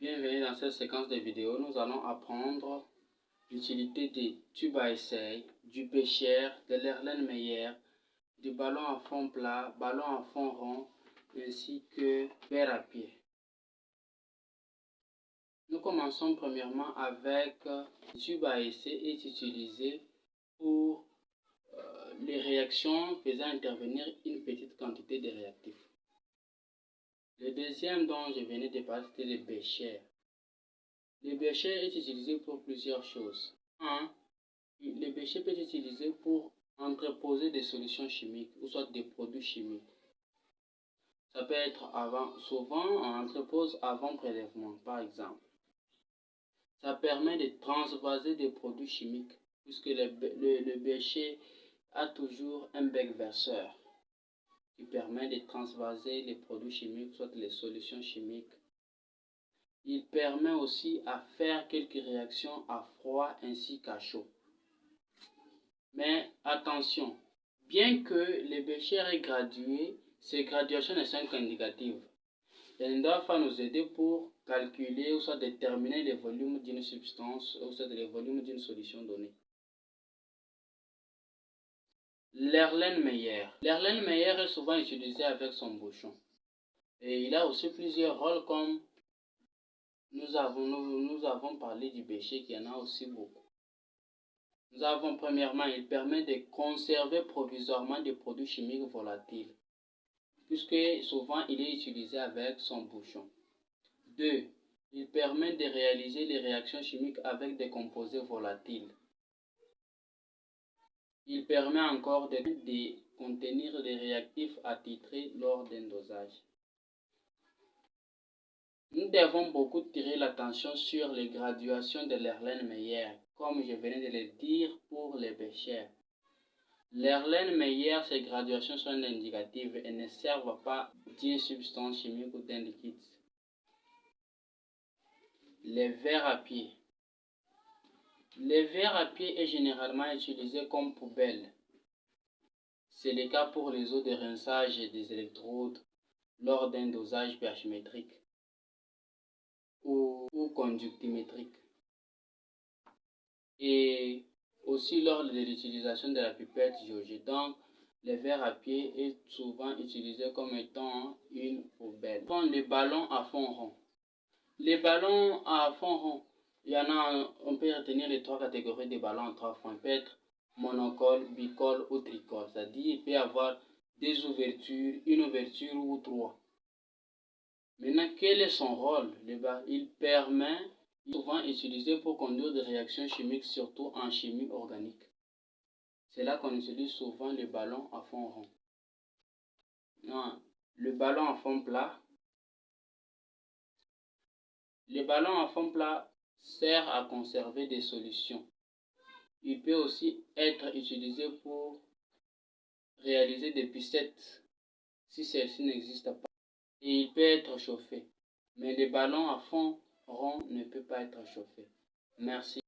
Bienvenue dans cette séquence de vidéos. Nous allons apprendre l'utilité des tubes à essai, du Becher, de l'Erlenmeyer, du ballon à fond plat, ballon à fond rond, ainsi que verre à pied. Nous commençons premièrement avec le tube à essai est utilisé pour les réactions faisant intervenir une petite quantité de réactifs. Le deuxième dont je venais de parler, c'était le Becher. Le Becher est utilisé pour plusieurs choses. 1. Le Becher peut être utilisé pour entreposer des solutions chimiques ou soit des produits chimiques. Ça peut être souvent on entrepose avant prélèvement, par exemple. Ça permet de transvaser des produits chimiques puisque le Becher a toujours un bec verseur qui permet de transvaser les produits chimiques, soit les solutions chimiques. Il permet aussi à faire quelques réactions à froid ainsi qu'à chaud. Mais attention, bien que le Becher est gradué, ces graduations ne sont qu'indicatives. Elles ne doivent pas nous aider pour calculer ou soit déterminer le volume d'une substance ou soit le volume d'une solution donnée. L'Erlenmeyer. L'Erlenmeyer est souvent utilisé avec son bouchon. Et il a aussi plusieurs rôles comme nous avons parlé du Becher qui en a aussi beaucoup. Nous avons premièrement, il permet de conserver provisoirement des produits chimiques volatiles, puisque souvent il est utilisé avec son bouchon. 2. Il permet de réaliser les réactions chimiques avec des composés volatiles. Il permet encore de contenir des réactifs attitrés lors d'un dosage. Nous devons beaucoup tirer l'attention sur les graduations de l'Erlenmeyer, comme je venais de le dire pour les Becher. L'Erlenmeyer, ces graduations sont indicatives et ne servent pas d'une substance chimique ou d'un liquide. Les verres à pied. Les verres à pied est généralement utilisé comme poubelle. C'est le cas pour les eaux de rinçage des électrodes lors d'un dosage pH-métrique ou conductimétrique. Et aussi lors de l'utilisation de la pipette jaugée. Donc, le verre à pied est souvent utilisé comme étant une poubelle. Les ballons à fond rond. Les ballons à fond rond, on peut retenir les trois catégories de ballons en trois fonds. Il peut être monocole, bicole ou tricole. C'est-à-dire il peut y avoir des ouvertures, une ouverture ou trois. Maintenant, quel est son rôle? Il permet souvent utilisé pour conduire des réactions chimiques, surtout en chimie organique. C'est là qu'on utilise souvent les ballons à fond rond. Non, le ballon à fond plat. Le ballon à fond plat sert à conserver des solutions. Il peut aussi être utilisé pour réaliser des picettes si celles-ci n'existent pas. Et il peut être chauffé. Mais le ballon à fond rond ne peut pas être chauffé. Merci.